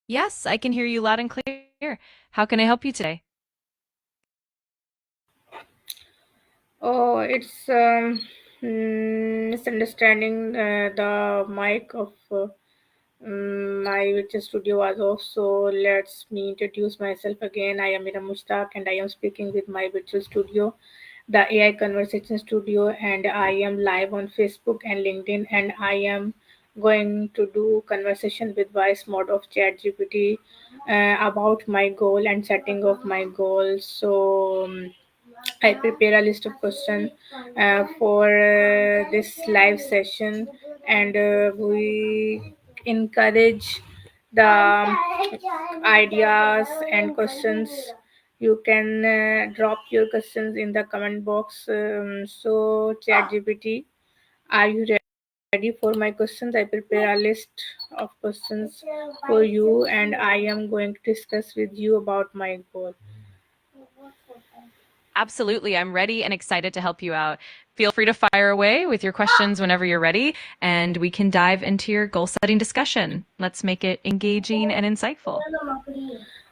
Yes, I can hear you loud and clear. How can I help you today? Oh, it's misunderstanding the mic of my virtual studio was off. So let me introduce myself again. I am Iram Mushtaq and I am speaking with my virtual studio, the AI Conversation Studio, and I am live on Facebook and LinkedIn. And I am going to do conversation with voice mode of ChatGPT about my goal and setting of my goals. So. I prepare a list of questions for this live session, and we encourage the ideas and questions. You can drop your questions in the comment box. So, ChatGPT, are you ready for my questions? I prepare a list of questions for you, and I am going to discuss with you about my goal. Absolutely. I'm ready and excited to help you out. Feel free to fire away with your questions whenever you're ready, and we can dive into your goal setting discussion. Let's make it engaging and insightful.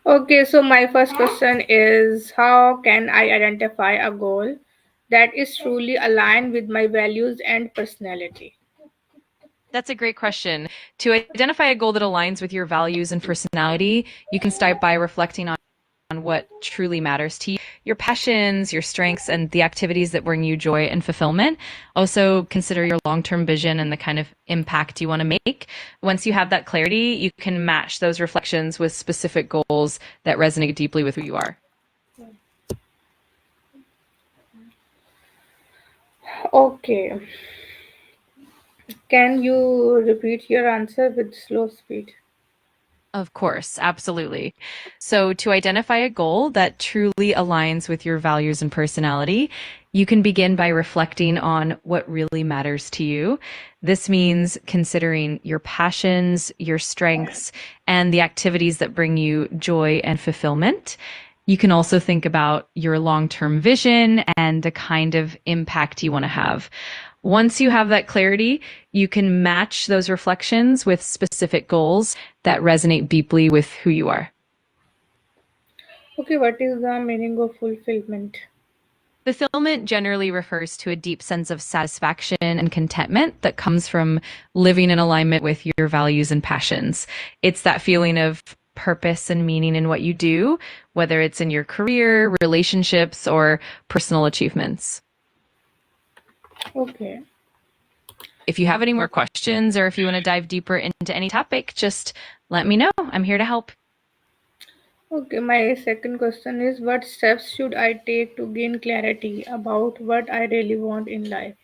Okay, so my first question is, how can I identify a goal that is truly aligned with my values and personality? That's a great question. To identify a goal that aligns with your values and personality, you can start by reflecting on what truly matters to you, your passions, your strengths, and the activities that bring you joy and fulfillment. Also, consider your long term vision and the kind of impact you want to make. Once you have that clarity, you can match those reflections with specific goals that resonate deeply with who you are. Okay, can you repeat your answer with slow speed? Of course, absolutely. So, to identify a goal that truly aligns with your values and personality, you can begin by reflecting on what really matters to you. This means considering your passions, your strengths, and the activities that bring you joy and fulfillment. You can also think about your long term vision and the kind of impact you want to have. Once you have that clarity, you can match those reflections with specific goals that resonate deeply with who you are. Okay, what is the meaning of fulfillment? Fulfillment generally refers to a deep sense of satisfaction and contentment that comes from living in alignment with your values and passions. It's that feeling of purpose and meaning in what you do, whether it's in your career, relationships, or personal achievements. Okay. If you have any more questions or if you want to dive deeper into any topic, just let me know. I'm here to help. Okay, my second question is, what steps should I take to gain clarity about what I really want in life?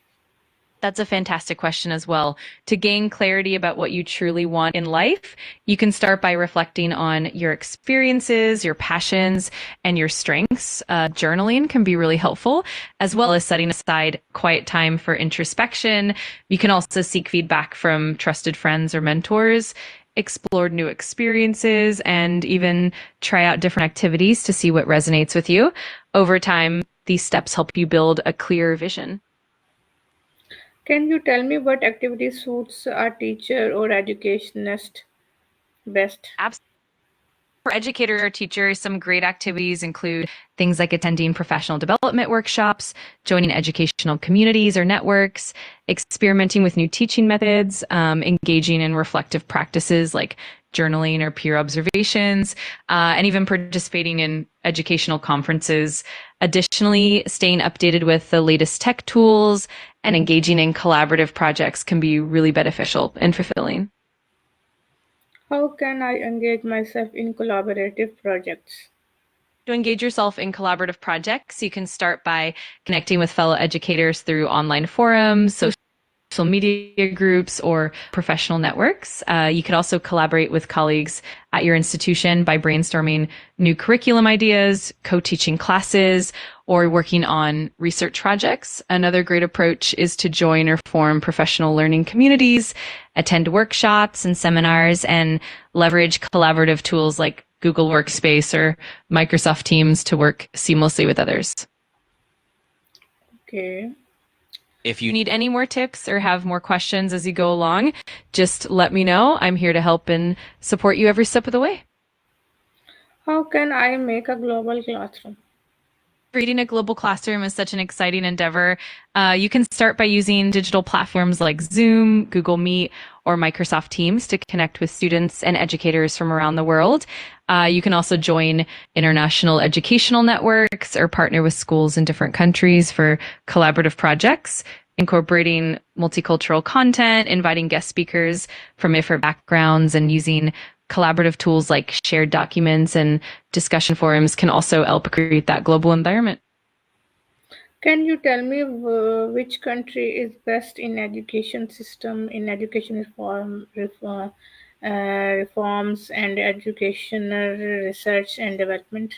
That's a fantastic question as well. To gain clarity about what you truly want in life, you can start by reflecting on your experiences, your passions, and your strengths. Journaling can be really helpful, as well as setting aside quiet time for introspection. You can also seek feedback from trusted friends or mentors, explore new experiences, and even try out different activities to see what resonates with you. Over time, these steps help you build a clear vision. Can you tell me what activity suits a teacher or educationist best? For educators or teachers, some great activities include things like attending professional development workshops, joining educational communities or networks, experimenting with new teaching methods, engaging in reflective practices like journaling or peer observations, and even participating in educational conferences. Additionally, staying updated with the latest tech tools and engaging in collaborative projects can be really beneficial and fulfilling. How can I engage myself in collaborative projects? To engage yourself in collaborative projects, you can start by connecting with fellow educators through online forums, social media groups, or professional networks. You could also collaborate with colleagues at your institution by brainstorming new curriculum ideas, co-teaching classes, or working on research projects. Another great approach is to join or form professional learning communities, attend workshops and seminars, and leverage collaborative tools like Google Workspace or Microsoft Teams to work seamlessly with others. Okay. If you need any more tips or have more questions as you go along, just let me know. I'm here to help and support you every step of the way. How can I make a global classroom? Creating a global classroom is such an exciting endeavor. You can start by using digital platforms like Zoom, Google Meet, or Microsoft Teams to connect with students and educators from around the world. You can also join international educational networks or partner with schools in different countries for collaborative projects, incorporating multicultural content, inviting guest speakers from different backgrounds, and using collaborative tools like shared documents and discussion forums can also help create that global environment. Can you tell me which country is best in education system, in education reforms and educational research and development?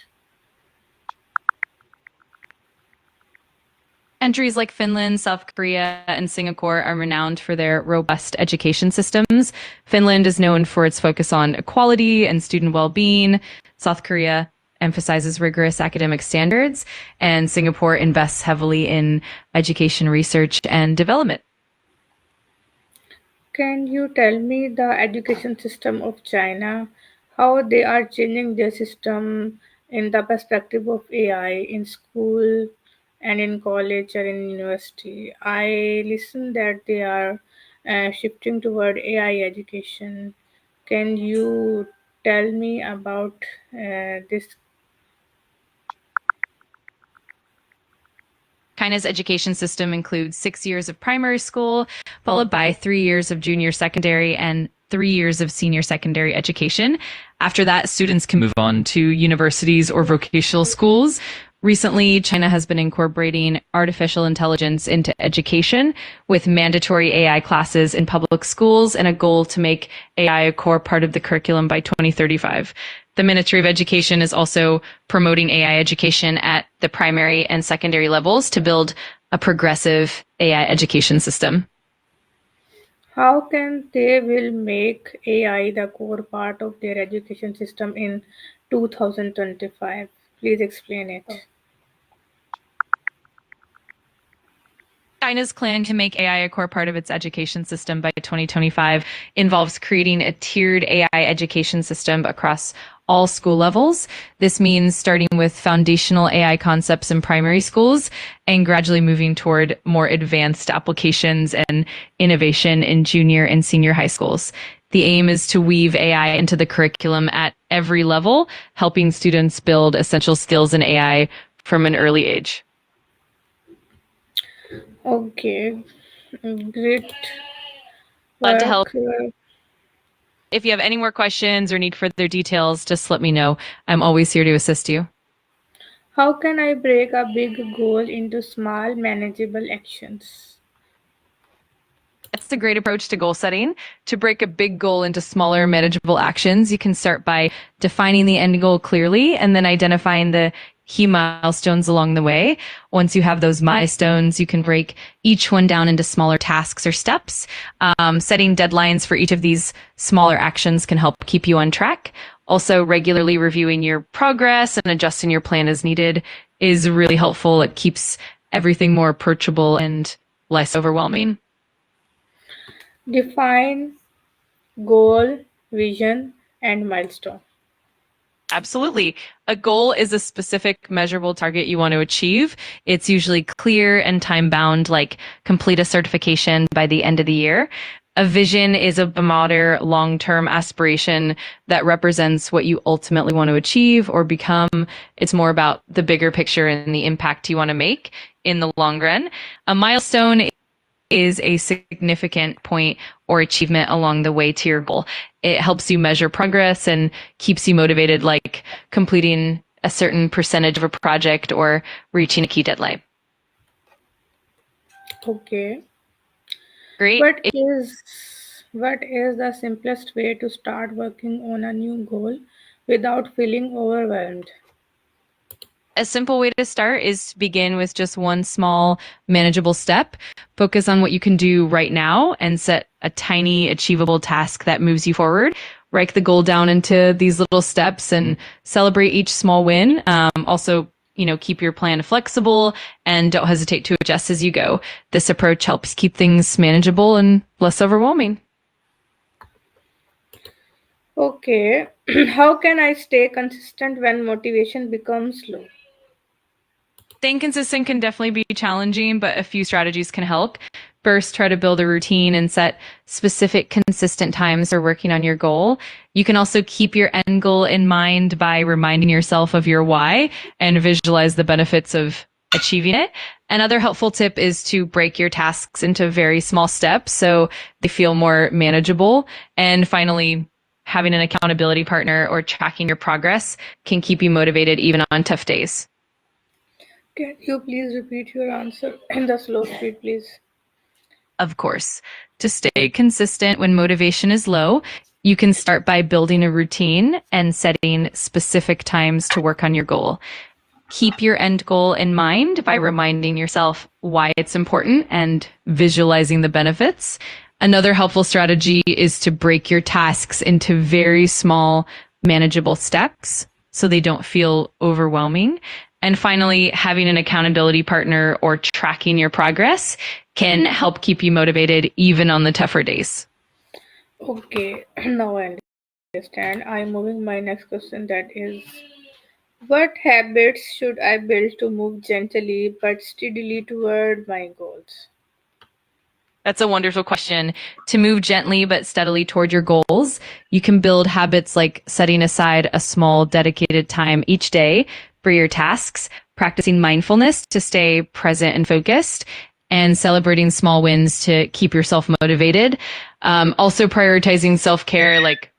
Countries like Finland, South Korea, and Singapore are renowned for their robust education systems. Finland is known for its focus on equality and student well-being. South Korea emphasizes rigorous academic standards, and Singapore invests heavily in education research and development. Can you tell me the education system of China, how they are changing their system in the perspective of AI in school and in college or in university? I listen that they are shifting toward AI education. Can you tell me about this? China's education system includes 6 years of primary school, followed by 3 years of junior secondary and 3 years of senior secondary education. After that, students can move on to universities or vocational schools. Recently, China has been incorporating artificial intelligence into education with mandatory AI classes in public schools and a goal to make AI a core part of the curriculum by 2035. The Ministry of Education is also promoting AI education at the primary and secondary levels to build a progressive AI education system. How can they will make AI the core part of their education system in 2025? Please explain it. China's plan to make AI a core part of its education system by 2025 involves creating a tiered AI education system across all school levels. This means starting with foundational AI concepts in primary schools and gradually moving toward more advanced applications and innovation in junior and senior high schools. The aim is to weave AI into the curriculum at every level, helping students build essential skills in AI from an early age. Okay, great Glad to help. work. If you have any more questions or need further details, just let me know. I'm always here to assist you. How can I break a big goal into small, manageable actions? That's a great approach to goal setting. To break a big goal into smaller, manageable actions, you can start by defining the end goal clearly and then identifying the key milestones along the way. Once you have those milestones, you can break each one down into smaller tasks or steps. Setting deadlines for each of these smaller actions can help keep you on track. Also, regularly reviewing your progress and adjusting your plan as needed is really helpful. It keeps everything more approachable and less overwhelming. Define goal, vision, and milestone. Absolutely. A goal is a specific measurable target you want to achieve. It's usually clear and time bound, like complete a certification by the end of the year. A vision is a broader long-term aspiration that represents what you ultimately want to achieve or become. It's more about the bigger picture and the impact you want to make in the long run. A milestone is a significant point or achievement along the way to your goal. It helps you measure progress and keeps you motivated, like completing a certain percentage of a project or reaching a key deadline. Okay. Great. What is the simplest way to start working on a new goal without feeling overwhelmed? A simple way to start is to begin with just one small, manageable step. Focus on what you can do right now and set a tiny, achievable task that moves you forward. Break the goal down into these little steps and celebrate each small win. Also, keep your plan flexible and don't hesitate to adjust as you go. This approach helps keep things manageable and less overwhelming. Okay, how can I stay consistent when motivation becomes low? Staying consistent can definitely be challenging, but a few strategies can help. First, try to build a routine and set specific, consistent times for working on your goal. You can also keep your end goal in mind by reminding yourself of your why and visualize the benefits of achieving it. Another helpful tip is to break your tasks into very small steps so they feel more manageable. And finally, having an accountability partner or tracking your progress can keep you motivated even on tough days. Can you please repeat your answer in the slow speed, please? Of course, to stay consistent when motivation is low, you can start by building a routine and setting specific times to work on your goal. Keep your end goal in mind by reminding yourself why it's important and visualizing the benefits. Another helpful strategy is to break your tasks into very small, manageable steps so they don't feel overwhelming. And finally, having an accountability partner or tracking your progress can help keep you motivated even on the tougher days. Okay, now I understand. I'm moving my next question, that is, what habits should I build to move gently but steadily toward my goals? That's a wonderful question. To move gently but steadily toward your goals, you can build habits like setting aside a small dedicated time each day for your tasks, practicing mindfulness to stay present and focused, and celebrating small wins to keep yourself motivated. Also prioritizing self-care, like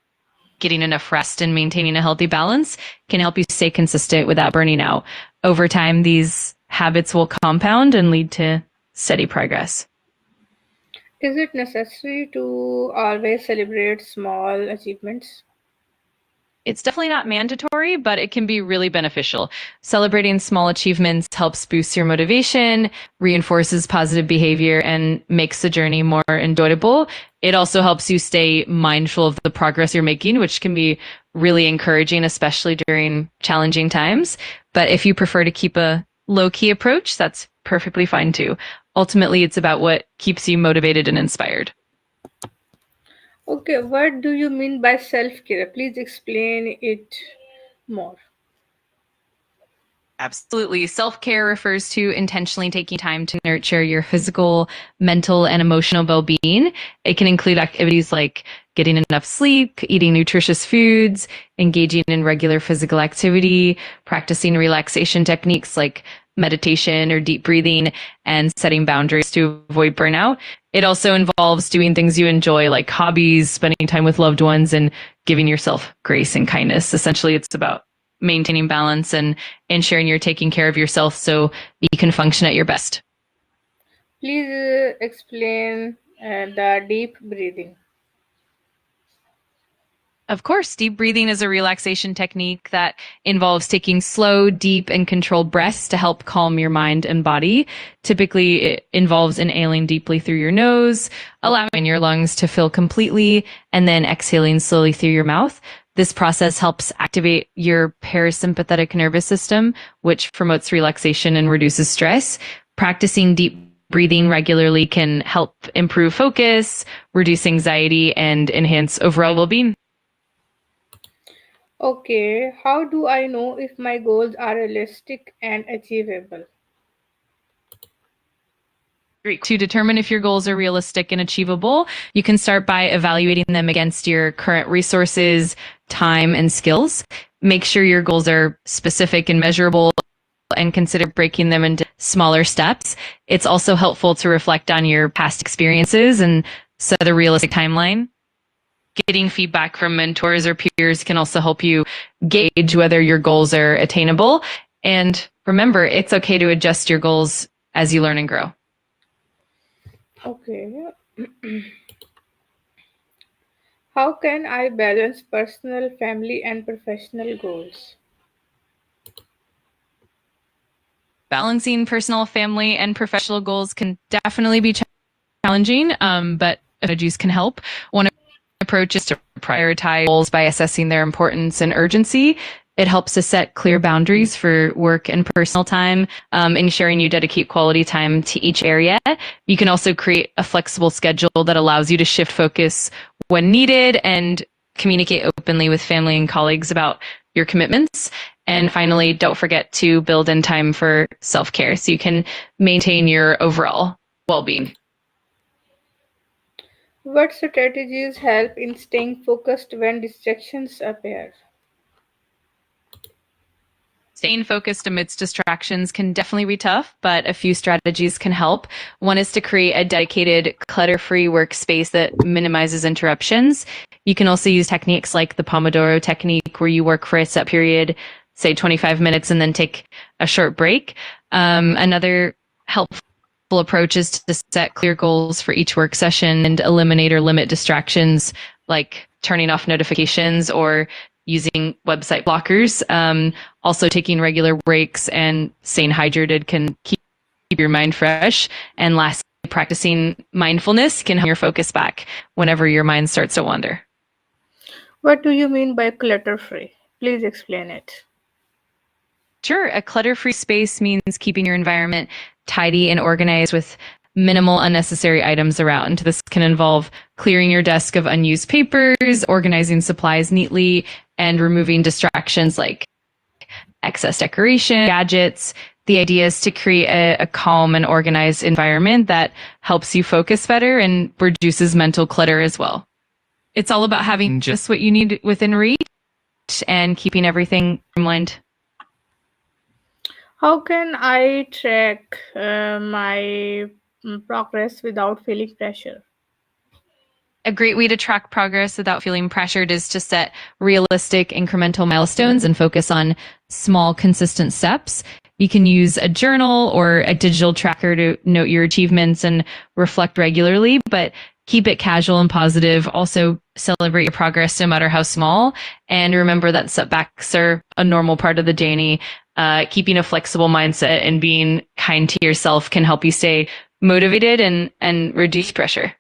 getting enough rest and maintaining a healthy balance, can help you stay consistent without burning out. Over time, these habits will compound and lead to steady progress. Is it necessary to always celebrate small achievements? It's definitely not mandatory, but it can be really beneficial. Celebrating small achievements helps boost your motivation, reinforces positive behavior, and makes the journey more enjoyable. It also helps you stay mindful of the progress you're making, which can be really encouraging, especially during challenging times. But if you prefer to keep a low-key approach, that's perfectly fine too. Ultimately, it's about what keeps you motivated and inspired. Okay, what do you mean by self-care? Please explain it more. Absolutely. Self-care refers to intentionally taking time to nurture your physical, mental, and emotional well-being. It can include activities like getting enough sleep, eating nutritious foods, engaging in regular physical activity, practicing relaxation techniques like meditation or deep breathing, and setting boundaries to avoid burnout. It also involves doing things you enjoy, like hobbies, spending time with loved ones, and giving yourself grace and kindness. Essentially, it's about maintaining balance and ensuring you're taking care of yourself so you can function at your best. Please explain the deep breathing. Of course, deep breathing is a relaxation technique that involves taking slow, deep, and controlled breaths to help calm your mind and body. Typically, it involves inhaling deeply through your nose, allowing your lungs to fill completely, and then exhaling slowly through your mouth. This process helps activate your parasympathetic nervous system, which promotes relaxation and reduces stress. Practicing deep breathing regularly can help improve focus, reduce anxiety, and enhance overall well-being. Okay, how do I know if my goals are realistic and achievable? To determine if your goals are realistic and achievable, you can start by evaluating them against your current resources, time, and skills. Make sure your goals are specific and measurable and consider breaking them into smaller steps. It's also helpful to reflect on your past experiences and set a realistic timeline. Getting feedback from mentors or peers can also help you gauge whether your goals are attainable. And remember, it's okay to adjust your goals as you learn and grow. Okay, how can I balance personal, family, and professional goals? Balancing personal, family, and professional goals can definitely be challenging, but strategies can help. One approach is to prioritize goals by assessing their importance and urgency. It helps to set clear boundaries for work and personal time, ensuring you dedicate quality time to each area. You can also create a flexible schedule that allows you to shift focus when needed and communicate openly with family and colleagues about your commitments. And finally, don't forget to build in time for self-care so you can maintain your overall well-being. What strategies help in staying focused when distractions appear? Staying focused amidst distractions can definitely be tough, but a few strategies can help. One is to create a dedicated, clutter-free workspace that minimizes interruptions. You can also use techniques like the Pomodoro technique, where you work for a set period, say 25 minutes, and then take a short break. Another helpful approach is to set clear goals for each work session and eliminate or limit distractions like turning off notifications or using website blockers. Also taking regular breaks and staying hydrated can keep your mind fresh. And lastly, practicing mindfulness can help your focus back whenever your mind starts to wander. What do you mean by clutter-free? Please explain it. Sure, a clutter-free space means keeping your environment tidy and organized with minimal unnecessary items around. This can involve clearing your desk of unused papers, organizing supplies neatly, and removing distractions like excess decoration, gadgets. The idea is to create a calm and organized environment that helps you focus better and reduces mental clutter as well. It's all about having just what you need within reach and keeping everything streamlined. How can I track my progress without feeling pressure? A great way to track progress without feeling pressured is to set realistic incremental milestones and focus on small, consistent steps. You can use a journal or a digital tracker to note your achievements and reflect regularly, but keep it casual and positive. Also celebrate your progress no matter how small. And remember that setbacks are a normal part of the journey. Keeping a flexible mindset and being kind to yourself can help you stay motivated and reduce pressure.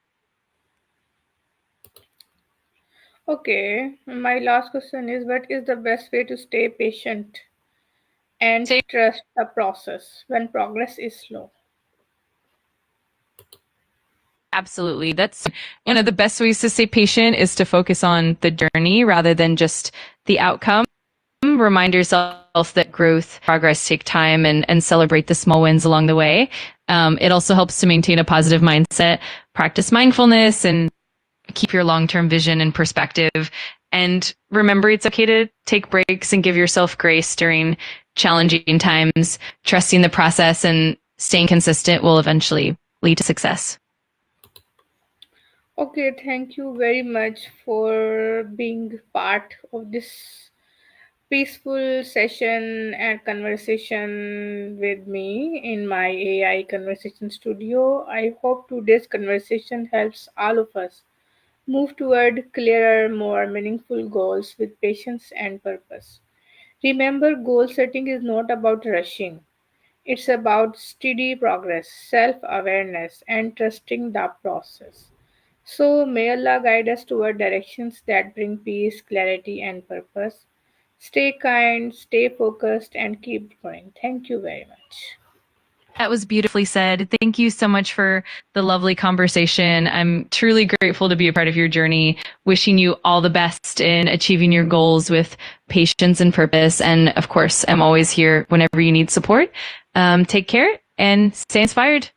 Okay, my last question is, what is the best way to stay patient and trust the process when progress is slow? Absolutely. That's one of the best ways to stay patient is to focus on the journey rather than just the outcome. Remind yourself that growth, progress take time and celebrate the small wins along the way. It also helps to maintain a positive mindset, practice mindfulness, and keep your long-term vision in perspective. And remember, it's okay to take breaks and give yourself grace during challenging times. Trusting the process and staying consistent will eventually lead to success. Okay, thank you very much for being part of this peaceful session and conversation with me in my AI conversation studio. I hope today's conversation helps all of us move toward clearer, more meaningful goals with patience and purpose. Remember, goal setting is not about rushing. It's about steady progress, self awareness, and trusting the process. So, may Allah guide us toward directions that bring peace, clarity, and purpose. Stay kind, stay focused, and keep going. Thank you very much. That was beautifully said. Thank you so much for the lovely conversation. I'm truly grateful to be a part of your journey. Wishing you all the best in achieving your goals with patience and purpose. And of course, I'm always here whenever you need support. Take care and stay inspired.